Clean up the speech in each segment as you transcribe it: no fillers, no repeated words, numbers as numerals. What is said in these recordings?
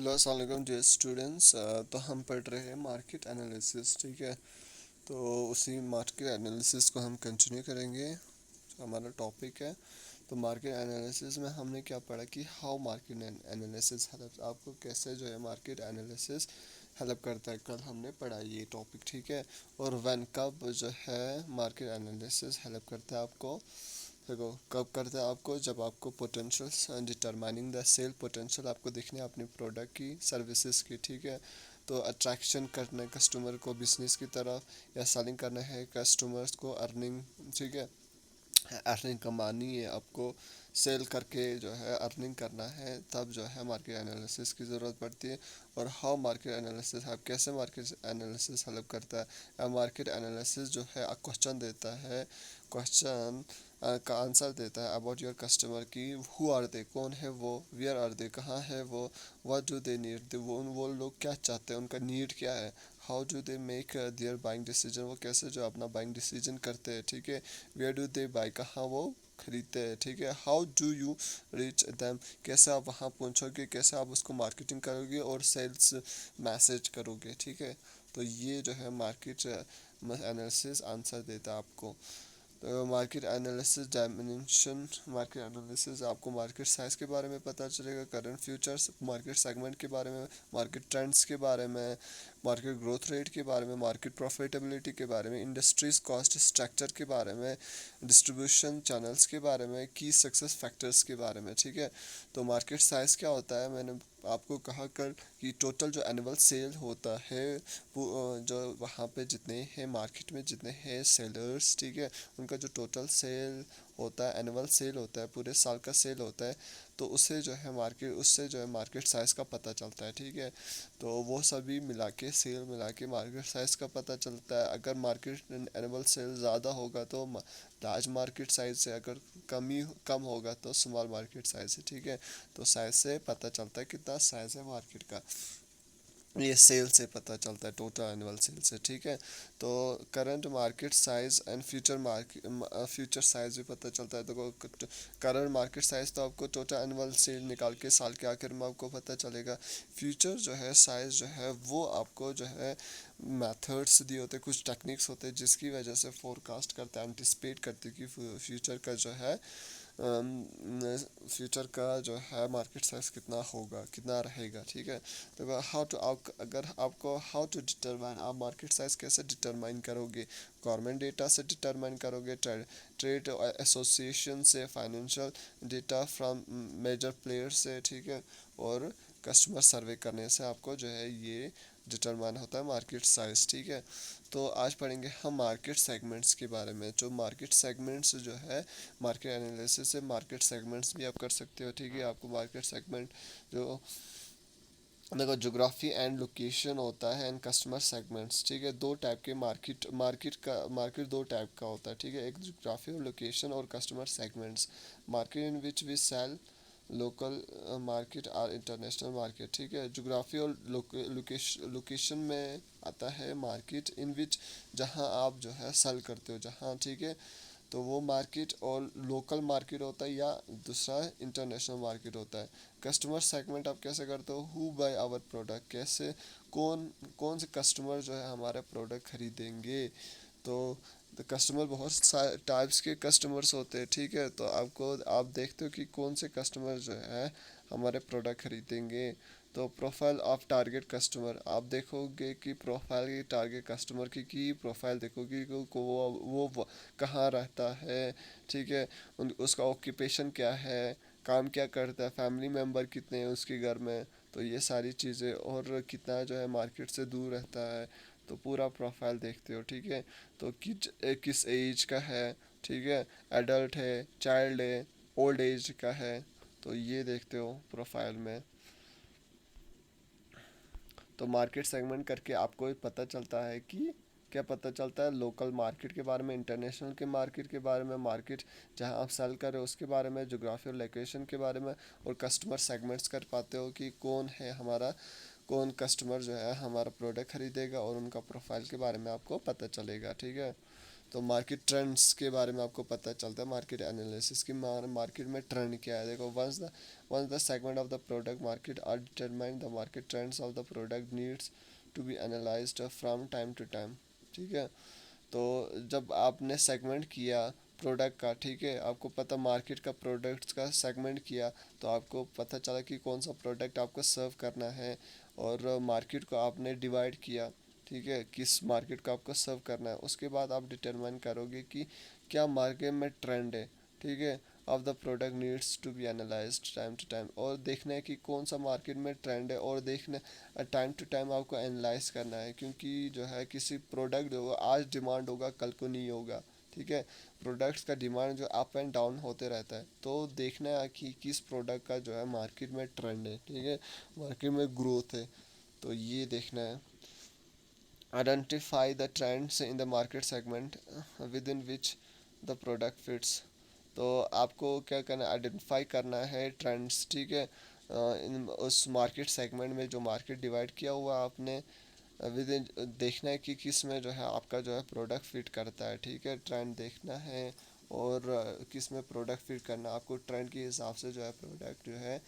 Hello अस्सलाम वालेकुम dear students. तो हम पढ़ रहे हैं मार्केट एनालिसिस, ठीक है। तो उसी मार्केट एनालिसिस को हम कंटिन्यू करेंगे, जो हमारा टॉपिक है। तो मार्केट एनालिसिस में हमने क्या पढ़ा कि हाउ मार्केट एनालिसिस हेल्प, आपको कैसे जो है मार्केट एनालिसिस हेल्प करता है। कल हमने पढ़ा ये टॉपिक, ठीक है। और व्हेन, कब जो है मार्केट एनालिसिस हेल्प करता है आपको। देखो कब करता है आपको, जब आपको potential determining the sale potential आपको दिखने अपने प्रोडक्ट की, सर्विसेज की, ठीक है। तो अट्रैक्शन करना है कस्टमर को बिजनेस की तरफ, या सेलिंग करना है कस्टमर्स को अर्निंग, ठीक है। अर्निंग कमानी है आपको, सेल करके जो है अर्निंग करना है, तब जो है मार्केट एनालिसिस की ज़रूरत पड़ती है। और हाउ मार्केट एनालिसिस, आप कैसे मार्केट एनालिसिस हेल्प करता है। या मार्केट एनालिसिस जो है क्वेश्चन देता है, क्वेश्चन का आंसर देता है अबाउट योर कस्टमर की, हु आर दे, कौन है वो, वेयर आर दे, कहाँ है वो, व्हाट डू दे नीड, वो लोग क्या चाहते हैं, उनका नीड क्या है। How do they make their buying decision, वो कैसे जो अपना बाइंग डिसीजन करते हैं, ठीक है। वेयर डू दे बाई, कहाँ वो खरीदते हैं, ठीक है। How do you reach them, कैसे आप वहाँ पहुँचोगे, कैसे आप उसको मार्केटिंग करोगे और सेल्स मैसेज करोगे, ठीक है। तो ये जो है मार्केट एनालिसिस आंसर देता है आपको। तो market analysis dimension, market analysis आपको मार्केट साइज के बारे में पता चलेगा, करंट फ्यूचर्स, मार्केट सेगमेंट के बारे में, मार्केट ट्रेंड्स के बारे में, मार्केट ग्रोथ रेट के बारे में, मार्केट प्रॉफिटेबिलिटी के बारे में, इंडस्ट्रीज कॉस्ट स्ट्रक्चर के बारे में, डिस्ट्रीब्यूशन चैनल्स के बारे में, की सक्सेस फैक्टर्स के बारे में, ठीक है। तो मार्केट साइज क्या होता है, मैंने आपको कहा कल कि टोटल जो एनुअल सेल होता है, जो वहाँ पे जितने हैं मार्केट में जितने हैं सेलर्स, ठीक है, उनका जो टोटल सेल होता है, एनुअल सेल होता है, पूरे साल का सेल होता है। तो उससे जो है मार्केट, उससे जो है मार्केट साइज़ का पता चलता है, ठीक है। तो वो सभी मिला के, सेल मिला के मार्केट साइज़ का पता चलता है। अगर मार्केट एनुअल सेल ज़्यादा होगा तो लार्ज मार्केट साइज से, अगर कम होगा तो स्मॉल मार्केट साइज से, ठीक है। तो साइज से पता चलता है कितना साइज है मार्केट का, ये सेल से पता चलता है, टोटल एनुअल सेल से, ठीक है। तो current market size and future size भी पता चलता है। तो करंट मार्केट साइज तो आपको टोटल एनुअल सेल निकाल के साल के आखिर में आपको पता चलेगा। फ्यूचर जो है साइज जो है वो आपको जो है मेथड्स दिए होते हैं, कुछ टेक्निक्स होते हैं जिसकी वजह से फोरकास्ट करते हैं, एंटिसिपेट करते हैं कि फ्यूचर का जो है फ्यूचर का जो है मार्केट साइज कितना होगा, कितना रहेगा, ठीक है। तो हाउ टू, अगर आपको हाउ टू डिटरमाइन, आप मार्केट साइज कैसे डिटरमाइन करोगे। गवर्नमेंट डेटा से डिटरमाइन करोगे, ट्रेड एसोसिएशन से, financial data from major player से, ठीक है। और कस्टमर सर्वे करने से आपको जो है ये डिटरमाइन होता है मार्केट साइज, ठीक है। तो आज पढ़ेंगे हम मार्केट सेगमेंट्स के बारे में। जो मार्केट सेगमेंट्स जो है, मार्केट एनालिसिस से मार्केट सेगमेंट्स भी आप कर सकते हो, ठीक है। आपको मार्केट सेगमेंट जो, देखो जोग्राफी एंड लोकेशन होता है एंड कस्टमर सेगमेंट्स, ठीक है। दो टाइप के मार्केट दो टाइप का होता है, ठीक है। एक जोग्राफी और लोकेशन, और customer segments. Market in which we sell, local market और इंटरनेशनल मार्केट, ठीक है। जोग्राफी और लोकेशन में आता है मार्केट इन विच, जहाँ आप जो है सेल करते हो, जहाँ, ठीक है। तो वो मार्केट और लोकल मार्केट होता है, या दूसरा इंटरनेशनल मार्केट होता है। कस्टमर सेगमेंट आप कैसे करते हो, हु बाय आवर प्रोडक्ट, कैसे, कौन कौन से कस्टमर जो है हमारे प्रोडक्ट खरीदेंगे। तो कस्टमर बहुत टाइप्स के कस्टमर्स होते हैं, ठीक है। तो आपको, आप देखते हो कि कौन से कस्टमर जो है हमारे प्रोडक्ट खरीदेंगे। तो प्रोफाइल ऑफ टारगेट कस्टमर, आप देखोगे कि प्रोफाइल की टारगेट कस्टमर की प्रोफाइल देखोगे कि वो कहाँ रहता है, ठीक है। उसका ऑक्यूपेशन क्या है, काम क्या करता है, फैमिली मेम्बर कितने हैं उसके घर में। तो ये सारी चीज़ें, और कितना जो है मार्केट से दूर रहता है। तो पूरा प्रोफाइल देखते हो, ठीक है। तो किस एज का है, ठीक है, एडल्ट है, चाइल्ड है, ओल्ड एज का है। तो ये देखते हो प्रोफाइल में। तो मार्केट सेगमेंट करके आपको पता चलता है कि क्या पता चलता है, लोकल मार्केट के बारे में, इंटरनेशनल के मार्केट के बारे में, मार्केट जहां आप सेल कर रहे हो उसके बारे में, जोग्राफी और लोकेशन के बारे में। और कस्टमर सेगमेंट्स कर पाते हो कि कौन है हमारा, कौन कस्टमर जो है हमारा प्रोडक्ट खरीदेगा, और उनका प्रोफाइल के बारे में आपको पता चलेगा, ठीक है। तो मार्केट ट्रेंड्स के बारे में आपको पता चलता है मार्केट एनालिसिस की मार्केट में ट्रेंड क्या है। देखो, once the segment of the product market are determined the market trends of the product needs to be analysed from time to time. ठीक है, तो जब आपने सेगमेंट किया प्रोडक्ट का, ठीक है, आपको पता मार्केट का प्रोडक्ट्स का सेगमेंट किया, तो आपको पता चला कि कौन सा प्रोडक्ट आपको सर्व करना है, और मार्केट को आपने डिवाइड किया, ठीक है, किस मार्केट को आपको सर्व करना है। उसके बाद आप डिटरमाइन करोगे कि क्या मार्केट में ट्रेंड है, ठीक है, of the product needs to be analysed time to time, और देखना है कि कौन सा मार्केट में ट्रेंड है, और देखना टाइम टू टाइम आपको एनालाइज करना है, क्योंकि जो है किसी प्रोडक्ट जो आज डिमांड होगा कल को नहीं होगा। ठीक है, प्रोडक्ट्स का डिमांड जो अप एंड डाउन होते रहता है, तो देखना है कि किस प्रोडक्ट का जो है मार्केट में ट्रेंड है, ठीक है, मार्केट में ग्रोथ है, तो ये देखना है। Identify the trends in the market segment with in which the product fits. तो आपको क्या करना है, आइडेंटिफाई करना है ट्रेंड्स, ठीक है, इन उस मार्केट सेगमेंट में जो मार्केट डिवाइड किया हुआ आपने, विद इन देखना है कि किस में जो है आपका जो है प्रोडक्ट फिट करता है। ठीक है, ट्रेंड देखना है, और किस में प्रोडक्ट फिट करना, आपको ट्रेंड के हिसाब से जो है प्रोडक्ट जो है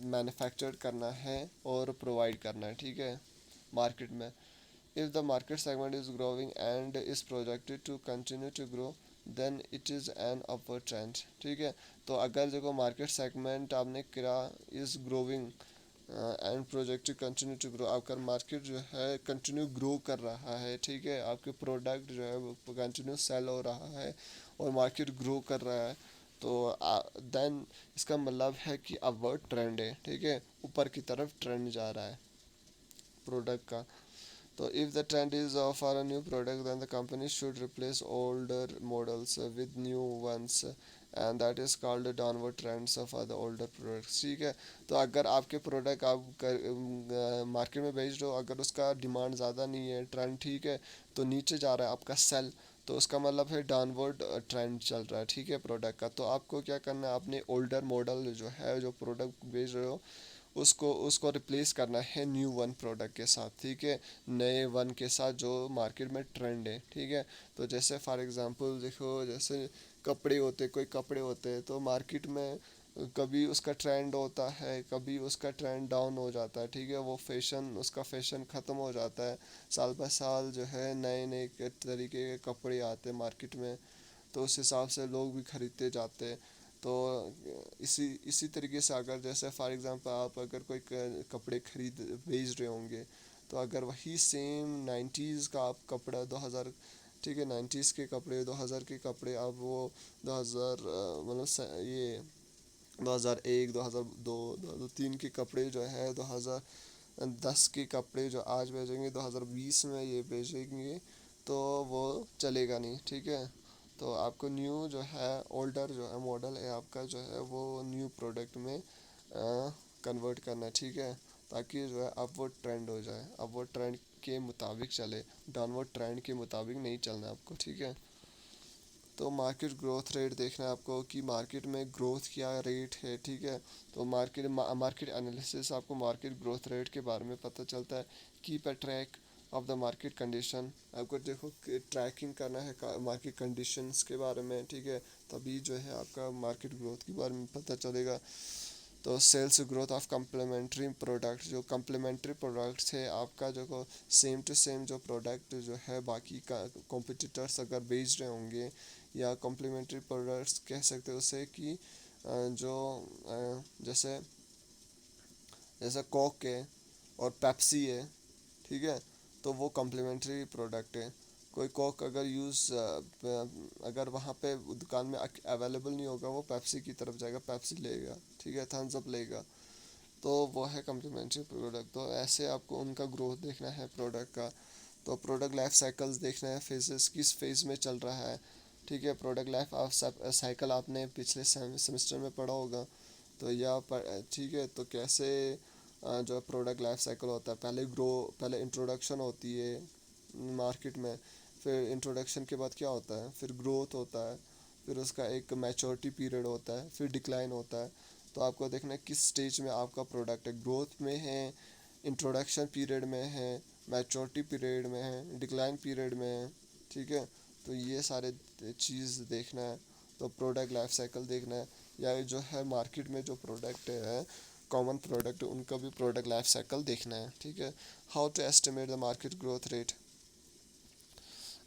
मैन्युफैक्चर करना है और प्रोवाइड करना है, ठीक है, मार्केट में। If the market segment is growing and is projected to continue to grow, then it is an upward trend. ठीक है, तो अगर देखो मार्केट सेगमेंट आपने करा is growing and project continue to grow, आपका मार्केट जो है कंटिन्यू ग्रो कर रहा है, ठीक है, आपके प्रोडक्ट जो है वो कंटिन्यू सेल हो रहा है और मार्केट ग्रो कर रहा है, तो देन इसका मतलब है कि अपवर्ड ट्रेंड है, ठीक है, ऊपर की तरफ ट्रेंड जा रहा है प्रोडक्ट का। तो if the trend is for a new product, then the company should replace older models with new ones, and that is called the downward trends for the older products। ठीक है, तो अगर आपके प्रोडक्ट आप market में बेच रहे हो, अगर उसका डिमांड ज़्यादा नहीं है, ट्रेंड ठीक है, तो नीचे जा रहा है आपका सेल, तो उसका मतलब है डाउनवर्ड ट्रेंड चल रहा है, ठीक है, प्रोडक्ट का। तो आपको क्या करना है, अपने ओल्डर मॉडल जो है जो प्रोडक्ट बेच रहे हो, उसको उसको रिप्लेस करना है न्यू वन प्रोडक्ट के साथ, ठीक है, नए वन के साथ जो मार्केट में ट्रेंड है, ठीक है। तो जैसे फॉर एग्जांपल देखो, जैसे कपड़े होते, कोई कपड़े होते हैं, तो मार्केट में कभी उसका ट्रेंड होता है, कभी उसका ट्रेंड डाउन हो जाता है, ठीक है, वो फैशन, उसका फैशन ख़त्म हो जाता है, साल बाय साल जो है नए नए तरीके के कपड़े आते हैं मार्केट में, तो उस हिसाब से लोग भी खरीदते जाते हैं। तो इसी इसी तरीके से अगर जैसे फॉर एग्जांपल आप अगर कोई कपड़े खरीद बेच रहे होंगे, तो अगर वही सेम 90s का आप कपड़ा 2000, ठीक है, 90s के कपड़े 2000 के कपड़े आप वो 2000 मतलब ये 2001 2002 2003 के कपड़े जो है 2010 के कपड़े जो आज बेचेंगे 2020 में ये बेचेंगे, तो वो चलेगा नहीं, ठीक है। तो आपको न्यू जो है ओल्डर जो है मॉडल है आपका जो है वो न्यू प्रोडक्ट में कन्वर्ट करना है, ठीक है, ताकि जो है अपवर्ड ट्रेंड हो जाए, अपवर्ड ट्रेंड के मुताबिक चले, डाउनवर्ड ट्रेंड के मुताबिक नहीं चलना आपको, ठीक है। तो मार्केट ग्रोथ रेट देखना है आपको कि मार्केट में ग्रोथ क्या रेट है, ठीक है। तो मार्केट एनालिसिस आपको मार्केट ग्रोथ रेट के बारे में पता चलता है। Keep a track of the market condition, आपको देखो ट्रैकिंग करना है मार्केट कंडीशंस के बारे में, ठीक है, तभी जो है आपका मार्केट ग्रोथ के बारे में पता चलेगा। तो sales growth of complementary product, जो कम्प्लीमेंट्री प्रोडक्ट्स है आपका जो सेम टू सेम जो प्रोडक्ट जो है बाकी का कॉम्पिटिटर्स अगर बेच रहे होंगे, या कम्प्लीमेंट्री प्रोडक्ट्स कह सकते हो उसे कि जो जैसे जैसे कोक है और पेप्सी है, ठीक है, तो वो कम्प्लीमेंट्री प्रोडक्ट है। कोई कोक अगर अगर वहाँ पे दुकान में अवेलेबल नहीं होगा, वो पेप्सी की तरफ जाएगा, पेप्सी लेगा, ठीक है, थम्स अप लेगा, तो वो है कम्प्लीमेंट्री प्रोडक्ट। तो ऐसे आपको उनका ग्रोथ देखना है प्रोडक्ट का। तो प्रोडक्ट लाइफ साइकिल्स देखना है, फेजेस किस फेज़ में चल रहा है, ठीक है, प्रोडक्ट लाइफ साइकिल आपने पिछले सेमेस्टर में पढ़ा होगा। तो ठीक है, तो कैसे जो प्रोडक्ट लाइफ साइकिल होता है, पहले इंट्रोडक्शन होती है मार्केट में, फिर इंट्रोडक्शन के बाद क्या होता है, फिर ग्रोथ होता है, फिर उसका एक मैच्योरिटी पीरियड होता है, फिर डिक्लाइन होता है। तो आपको देखना है किस स्टेज में आपका प्रोडक्ट है, ग्रोथ में है, इंट्रोडक्शन पीरियड में है, मैच्योरिटी पीरियड में है, डिक्लाइन पीरियड में है, ठीक है। तो ये सारे चीज़ देखना है। तो प्रोडक्ट लाइफ साइकिल देखना है, या जो है मार्केट में जो प्रोडक्ट है कॉमन प्रोडक्ट, उनका भी प्रोडक्ट लाइफ साइकिल देखना है, ठीक है। How to estimate the market growth rate,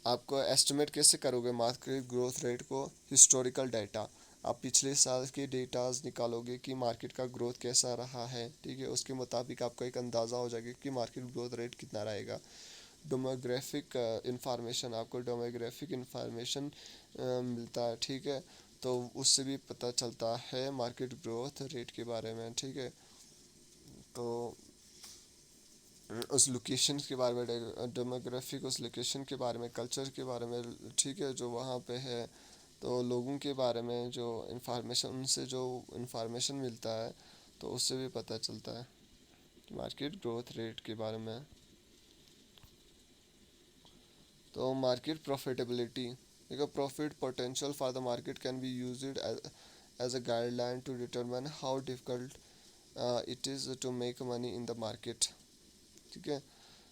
आपको एस्टिमेट कैसे करोगे मार्केट ग्रोथ रेट को? हिस्टोरिकल डाटा, आप पिछले साल के डेटाज निकालोगे कि मार्केट का ग्रोथ कैसा रहा है, ठीक है। उसके मुताबिक आपको एक अंदाज़ा हो जाएगा कि मार्केट ग्रोथ रेट कितना रहेगा। डोमोग्राफिक इंफॉर्मेशन, आपको डोमोग्राफिक इंफॉर्मेशन मिलता है, ठीक है। तो उससे भी पता चलता है मार्केट ग्रोथ रेट के बारे में, ठीक है। तो उस लोकेशन के बारे में, डेमोग्राफिक उस लोकेशन के बारे में, कल्चर के बारे में, ठीक है, जो वहाँ पे है। तो लोगों के बारे में जो इन्फॉर्मेशन, उनसे जो इन्फॉर्मेशन मिलता है, तो उससे भी पता चलता है मार्केट ग्रोथ रेट के बारे में। तो मार्केट प्रॉफिटेबिलिटी, देखो profit potential for the market can be used as a guideline to determine how difficult it is to make money in the market, ठीक है।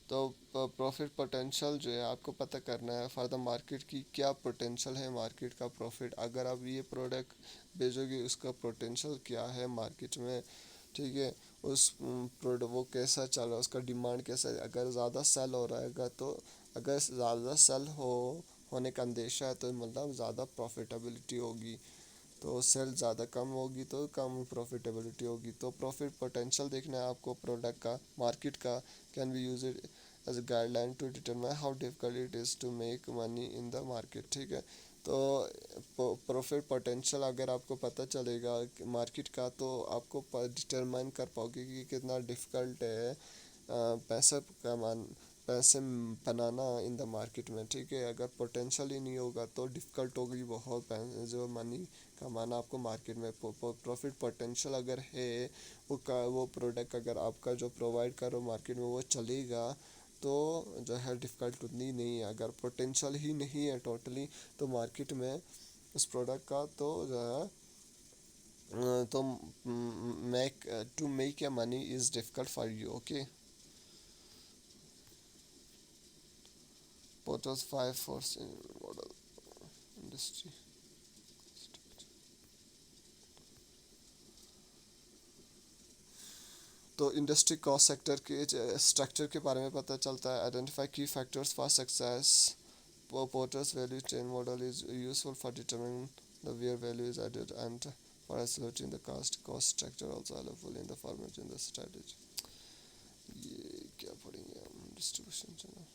तो प्रॉफिट पोटेंशियल जो है आपको पता करना है फॉर द मार्केट की क्या पोटेंशियल है मार्केट का प्रॉफिट, अगर आप ये प्रोडक्ट बेचोगे उसका पोटेंशियल क्या है मार्केट में, ठीक है। उस प्रोडक्ट वो कैसा चल रहा है, उसका डिमांड कैसा है, अगर ज़्यादा सेल हो रहेगा तो, अगर ज़्यादा सेल होने का अंदेशा है तो मतलब ज़्यादा प्रॉफिटेबिलिटी होगी। तो सेल ज़्यादा कम होगी तो कम प्रॉफिटेबिलिटी होगी। तो प्रॉफिट पोटेंशियल देखना है आपको प्रोडक्ट का, मार्केट का। Can be use it as a guideline to determine how difficult it is to make money in the market, ठीक है। तो प्रॉफिट पोटेंशियल अगर आपको पता चलेगा मार्केट का, तो आपको डिटरमाइन कर पाओगे कि कितना डिफ़िकल्ट है पैसा कमान पैसे बनाना इन द मार्केट में, ठीक है। अगर पोटेंशियल ही नहीं होगा तो डिफ़िकल्ट होगी बहुत जो मनी कमाना आपको मार्केट में। प्रॉफिट पोटेंशियल अगर है, वो प्रोडक्ट अगर आपका जो प्रोवाइड करो मार्केट में वो चलेगा, तो जो है डिफ़िकल्ट उतनी नहीं है। अगर पोटेंशियल ही नहीं है टोटली तो मार्केट में उस प्रोडक्ट का, तो जो है तो make to make a money is difficult for you, okay. Porter's 5 model industry. तो इंडस्ट्री कॉस्ट सेक्टर के स्ट्रक्चर के बारे में पता चलता है। Identify key factors for success, Porter's value chain model is useful for determining the where value is added and for estimating the cost structure, also helpful in the formulating the strategy। ये क्या पढ़ेंगे हम, distribution channel.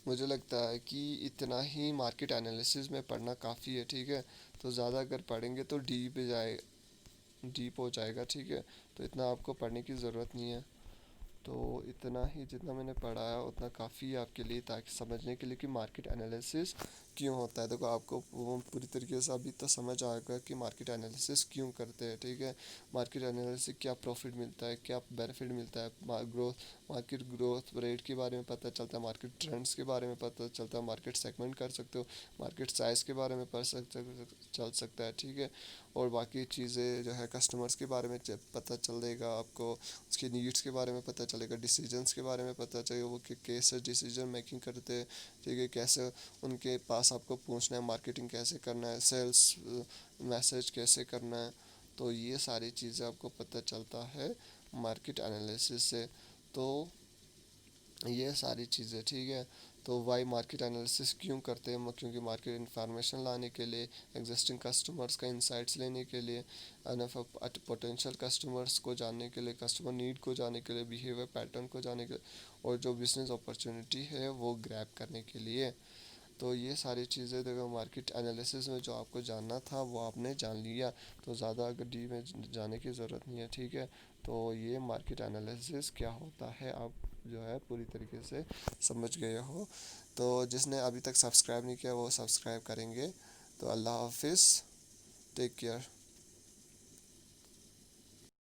मुझे लगता है कि इतना ही market analysis में पढ़ना काफ़ी है, ठीक है। तो ज़्यादा अगर पढ़ेंगे तो डीप हो जाएगा, ठीक है। तो इतना आपको पढ़ने की ज़रूरत नहीं है। तो इतना ही जितना मैंने पढ़ाया उतना काफ़ी है आपके लिए, ताकि समझने के लिए कि मार्केट एनालिसिस क्यों होता है। देखो आपको वो पूरी तरीके से अभी तो समझ आएगा कि मार्केट एनालिसिस क्यों करते हैं, ठीक है। मार्केट एनालिसिस क्या प्रॉफिट मिलता है, क्या बेनिफिट मिलता है, मार्केट ग्रोथ रेट के बारे में पता चलता है, मार्केट ट्रेंड्स के बारे में पता चलता है, मार्केट सेगमेंट कर सकते हो, मार्केट साइज़ के बारे में चल सकता है, ठीक है। और बाकी चीज़ें जो है कस्टमर्स के बारे में पता चलेगा आपको, उसके नीड्स के बारे में पता चलेगा, डिसीजंस के बारे में पता चलेगा, वो कैसे डिसीजन मेकिंग करते हैं, ठीक है। कैसे उनके पास आपको पूछना है, मार्केटिंग कैसे करना है, सेल्स मैसेज कैसे करना है। तो ये सारी चीज़ें आपको पता चलता है मार्केट एनालिसिस से। तो ये सारी चीज़ें, ठीक है। तो वाई मार्केट एनालिसिस क्यों करते हैं, क्योंकि मार्केट इन्फॉर्मेशन लाने के लिए, एग्जिस्टिंग कस्टमर्स का इंसाइट्स लेने के लिए, पोटेंशियल कस्टमर्स को जानने के लिए, कस्टमर नीड को जानने के लिए, बिहेवियर पैटर्न को जानने के लिए, और जो बिजनेस अपॉर्चुनिटी है वो ग्रैब करने के लिए। तो ये सारी चीज़ें देखो मार्केट एनालिसिस में जो आपको जानना था वो आपने जान लिया। तो ज़्यादा अगर डी में जाने की ज़रूरत नहीं है, ठीक है। तो ये मार्केट एनालिसिस क्या होता है आप जो है पूरी तरीके से समझ गए हो। तो जिसने अभी तक सब्सक्राइब नहीं किया वो सब्सक्राइब करेंगे। तो अल्लाह हाफिज़, टेक केयर।